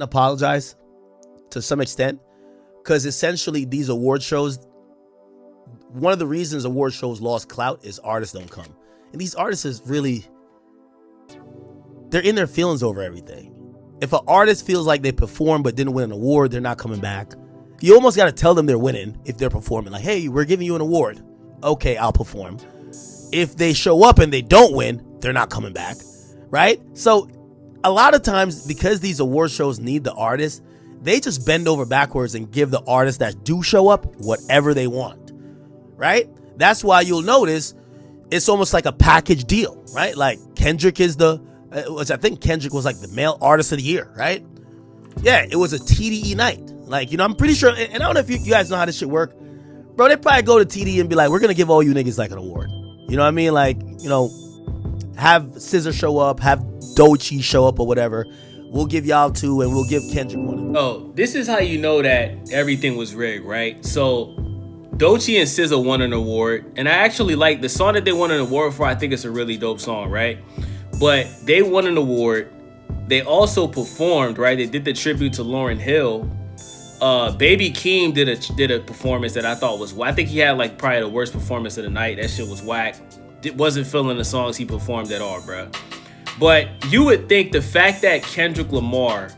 apologize to some extent, because essentially these award shows, one of the reasons award shows lost clout is artists don't come. And these artists is really, they're in their feelings over everything. If an artist feels like they performed but didn't win an award, they're not coming back. You almost got to tell them they're winning if they're performing. Like, hey, we're giving you an award. Okay, I'll perform. If they show up and they don't win, they're not coming back, right? So a lot of times, because these award shows need the artists, they just bend over backwards and give the artists that do show up whatever they want, right? That's why you'll notice it's almost like a package deal, right? Like Kendrick is which I think Kendrick was like the male artist of the year, right? Yeah, it was a TDE night. Like, I'm pretty sure, and I don't know if you guys know how this shit work. Bro, they probably go to TDE and be like, we're going to give all you niggas like an award. You know what I mean? Like, have SZA show up, have Doechii show up or whatever. We'll give y'all two and we'll give Kendrick one. Oh, this is how you know that everything was rigged, right? So Doechii and SZA won an award, and I actually like the song that they won an award for. I think it's a really dope song, right? But they won an award. They also performed, right? They did the tribute to Lauryn Hill. Baby Keem did a performance that I thought was whack. I think he had like probably the worst performance of the night. That shit was whack. Wasn't feeling the songs he performed at all, bro. But you would think the fact that Kendrick Lamar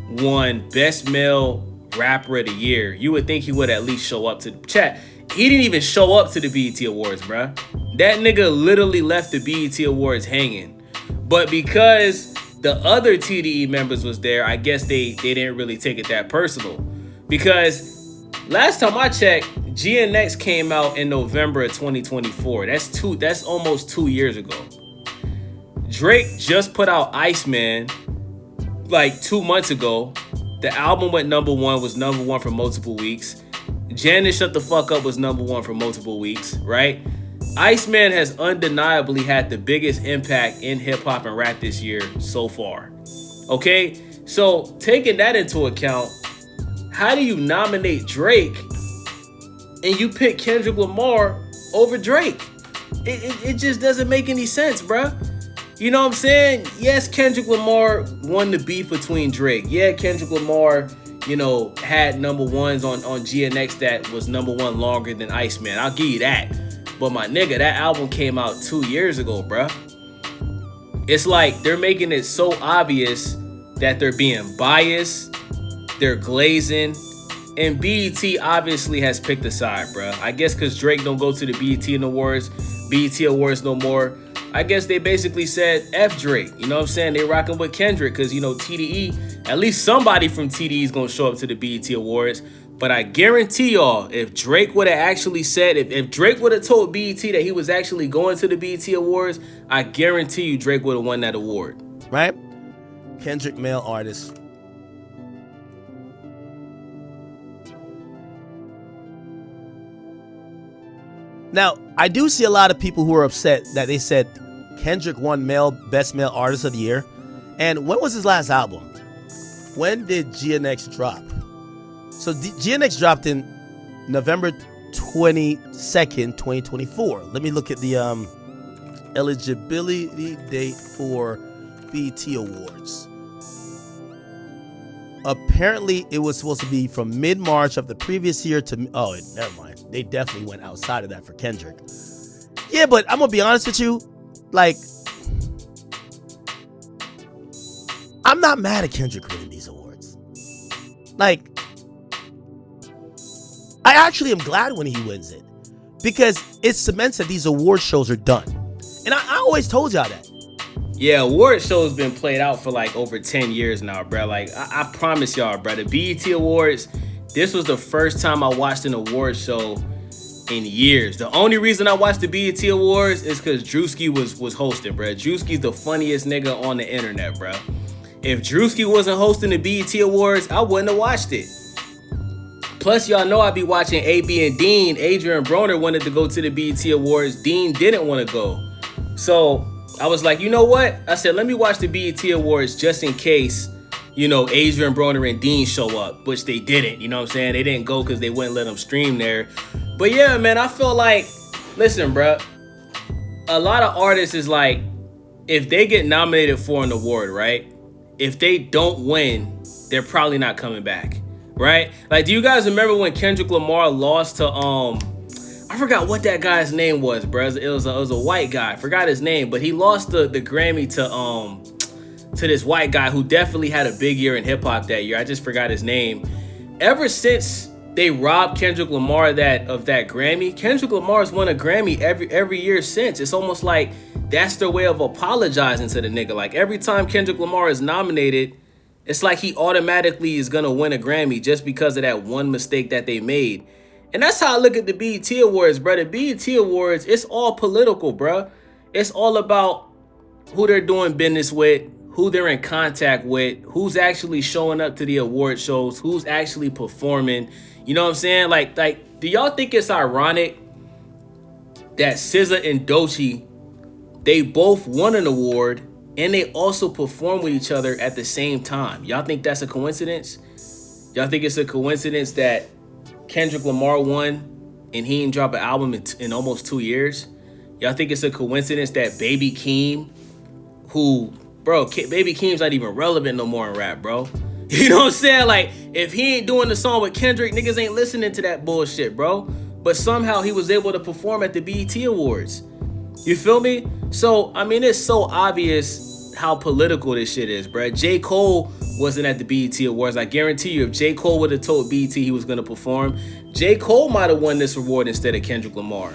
won Best Male Rapper of the Year, you would think he would at least show up to chat. He didn't even show up to the BET Awards, bro. That nigga literally left the BET Awards hanging. But because the other TDE members was there, I guess they didn't really take it that personal. Because last time I checked, GNX came out in November of 2024. That's almost 2 years ago. Drake just put out Iceman like 2 months ago. The album went number one, was number one for multiple weeks. Janet Shut the Fuck Up was number one for multiple weeks, right? Iceman has undeniably had the biggest impact in hip-hop and rap this year so far. Okay? So, taking that into account, how do you nominate Drake and you pick Kendrick Lamar over Drake? It just doesn't make any sense, bruh. You know what I'm saying? Yes, Kendrick Lamar won the beef between Drake. Yeah, Kendrick Lamar, had number ones on GNX that was number one longer than Iceman. I'll give you that. But my nigga, that album came out 2 years ago, bruh. It's like they're making it so obvious that they're being biased, they're glazing, and BET obviously has picked a side, bruh. I guess because Drake don't go to the BET Awards no more. I guess they basically said F Drake. You know what I'm saying? They rocking with Kendrick because, TDE, at least somebody from TDE is going to show up to the BET Awards. But I guarantee y'all, if Drake would have actually said, if Drake would have told BET that he was actually going to the BET Awards, I guarantee you Drake would have won that award. Right? Kendrick, male artist. Now, I do see a lot of people who are upset that they said Kendrick won Best Male Artist of the Year. And when was his last album? When did GNX drop? So GNX dropped in November 22nd, 2024. Let me look at the eligibility date for BET Awards. Apparently, it was supposed to be from mid-March of the previous year to... Oh, never mind. They definitely went outside of that for Kendrick. Yeah, but I'm going to be honest with you. Like, I'm not mad at Kendrick winning these awards. Like, I actually am glad when he wins it. Because it cements that these award shows are done. And I always told y'all that. Yeah, award shows been played out for like over 10 years now, bro. Like, I promise y'all, bro, the BET Awards, this was the first time I watched an award show in years. The only reason I watched the BET Awards is because Drewski was hosting, bro. Drewski's the funniest nigga on the internet, bro. If Drewski wasn't hosting the BET Awards, I wouldn't have watched it. Plus, y'all know I be watching AB and Dean. Adrian Broner wanted to go to the BET Awards. Dean didn't want to go. So I was like, you know what? I said, let me watch the BET Awards just in case, Adrian Broner and Dean show up, which they didn't. You know what I'm saying? They didn't go because they wouldn't let them stream there. But yeah, man, I feel like, listen, bro, a lot of artists is like, if they get nominated for an award, right? If they don't win, they're probably not coming back, right? Like, do you guys remember when Kendrick Lamar lost to I forgot what that guy's name was, bro. It was a white guy. I forgot his name, but he lost the Grammy to this white guy who definitely had a big year in hip hop that year. I just forgot his name. Ever since they robbed Kendrick Lamar of that Grammy, Kendrick Lamar's won a Grammy every year since. It's almost like that's their way of apologizing to the nigga. Like, every time Kendrick Lamar is nominated, it's like he automatically is gonna win a Grammy just because of that one mistake that they made. And that's how I look at the BET Awards, bro. The BET Awards, it's all political, bro. It's all about who they're doing business with, who they're in contact with, who's actually showing up to the award shows, who's actually performing. You know what I'm saying? Like, do y'all think it's ironic that SZA and Doechii, they both won an award and they also perform with each other at the same time? Y'all think that's a coincidence? Y'all think it's a coincidence that Kendrick Lamar won and he didn't drop an album in almost 2 years? Y'all think it's a coincidence that Baby Keem, who, bro, Baby Keem's not even relevant no more in rap, bro. You know what I'm saying? Like, if he ain't doing the song with Kendrick, niggas ain't listening to that bullshit, bro. But somehow he was able to perform at the BET Awards. You feel me? So, I mean, it's so obvious how political this shit is, bro. J. Cole wasn't at the BET Awards. I guarantee you, if J. Cole would have told BET he was going to perform, J. Cole might have won this award instead of Kendrick Lamar.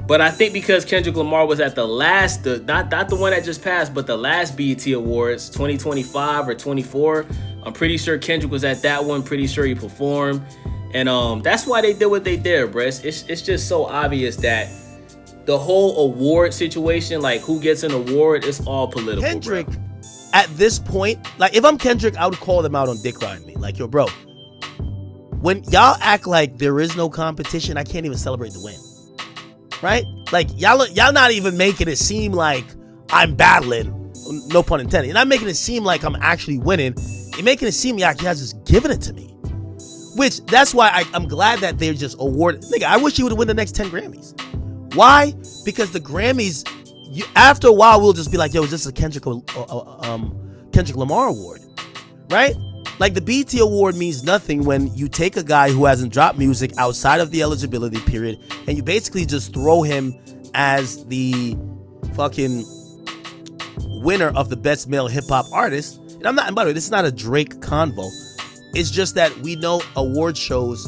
But I think because Kendrick Lamar was at the last, not the one that just passed, but the last BET Awards, 2025 or 24, I'm pretty sure Kendrick was at that one. Pretty sure he performed. And that's why they did what they did, bro. It's just so obvious that the whole award situation, like who gets an award, it's all political, Kendrick, bro. At this point, like, if I'm Kendrick, I would call them out on dick riding me. Like, yo, bro, when y'all act like there is no competition, I can't even celebrate the win. Right? Like, y'all not even making it seem like I'm battling, no pun intended. You're not making it seem like I'm actually winning. You're making it seem like y'all just giving it to me. Which, that's why I'm glad that they're just awarded. Nigga, I wish you would have won the next 10 Grammys. Why? Because the Grammys, after a while, we'll just be like, yo, is this a Kendrick Lamar award? Right? Like, the BET award means nothing when you take a guy who hasn't dropped music outside of the eligibility period and you basically just throw him as the fucking winner of the best male hip-hop artist. And by the way, this is not a Drake convo. It's just that we know award shows,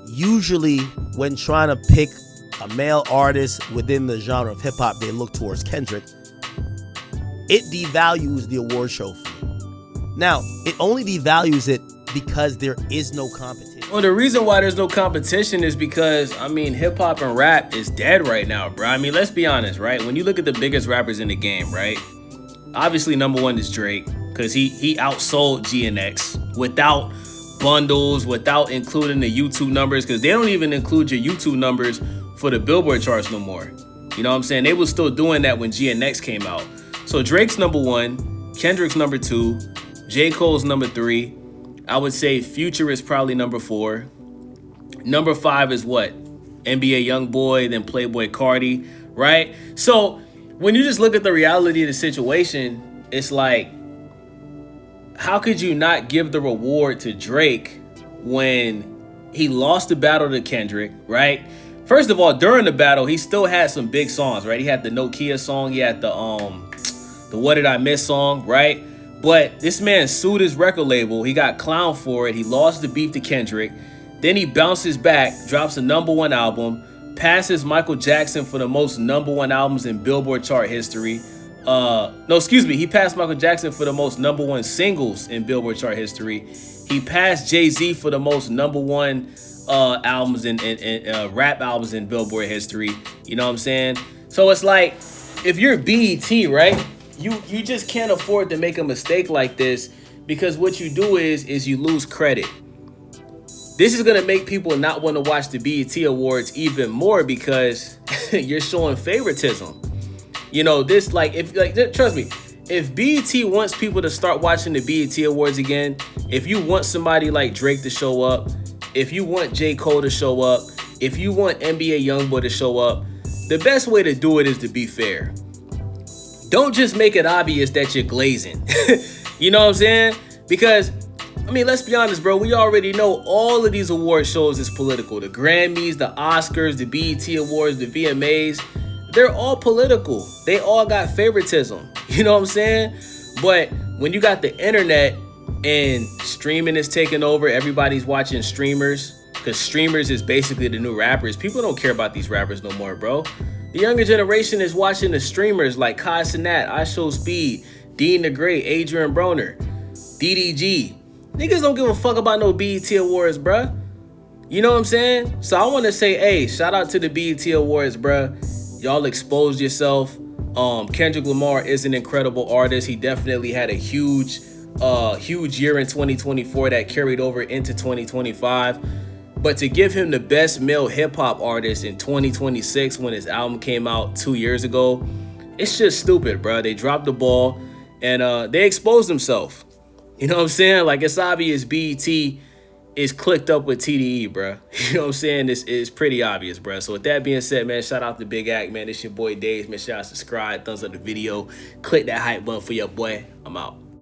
usually when trying to pick a male artist within the genre of hip-hop, they look towards Kendrick. It devalues the award show for me. Now, it only devalues it because there is no competition. Well, the reason why there's no competition is because, I mean, hip-hop and rap is dead right now, bro. I mean, let's be honest, right? When you look at the biggest rappers in the game, right? Obviously, number one is Drake, because he outsold GNX without bundles, without including the YouTube numbers, because they don't even include your YouTube numbers for the Billboard charts no more. You know what I'm saying? They were still doing that when GNX came out. So Drake's number one, Kendrick's number two, J. Cole's number three. I would say Future is probably number four. Number five is what? NBA Youngboy, then Playboy Cardi, right? So when you just look at the reality of the situation, it's like, how could you not give the reward to Drake when he lost the battle to Kendrick, right? First of all, during the battle, he still had some big songs, right? He had the Nokia song, he had the What Did I Miss song, right? But this man sued his record label. He got clowned for it. He lost the beef to Kendrick. Then he bounces back, drops a number one album, passes Michael Jackson for the most number one albums in Billboard chart history. He passed Michael Jackson for the most number one singles in Billboard chart history. He passed Jay-Z for the most number one albums and rap albums in Billboard history. You know what I'm saying? So it's like, if you're BET, right? You just can't afford to make a mistake like this, because what you do is you lose credit. This is gonna make people not want to watch the BET Awards even more, because you're showing favoritism. You know, this, like, trust me, if BET wants people to start watching the BET Awards again, if you want somebody like Drake to show up, if you want J. Cole to show up, if you want NBA Youngboy to show up, the best way to do it is to be fair. Don't just make it obvious that you're glazing. You know what I'm saying? Because, I mean, let's be honest, bro. We already know all of these award shows is political. The Grammys, the Oscars, the BET Awards, the VMAs, they're all political. They all got favoritism. You know what I'm saying? But when you got the internet and streaming is taking over, everybody's watching streamers, because streamers is basically the new rappers. People don't care about these rappers no more, bro. The younger generation is watching the streamers like Kai Cenat, I Show Speed, Dean the Great, Adrian Broner, DDG. Niggas don't give a fuck about no BET Awards, bruh. You know what I'm saying? So I want to say, hey, shout out to the BET Awards, bruh. Y'all exposed yourself. Kendrick Lamar is an incredible artist. He definitely had a huge year in 2024 that carried over into 2025. But to give him the best male hip-hop artist in 2026 when his album came out 2 years ago, it's just stupid, bro. They dropped the ball and they exposed themselves. You know what I'm saying? Like, it's obvious BET is clicked up with TDE, bro. You know what I'm saying? It's pretty obvious, bro. So with that being said, man, shout out to Big Act, man. It's your boy Days. Man, shout out, subscribe, thumbs up the video. Click that hype button for your boy. I'm out.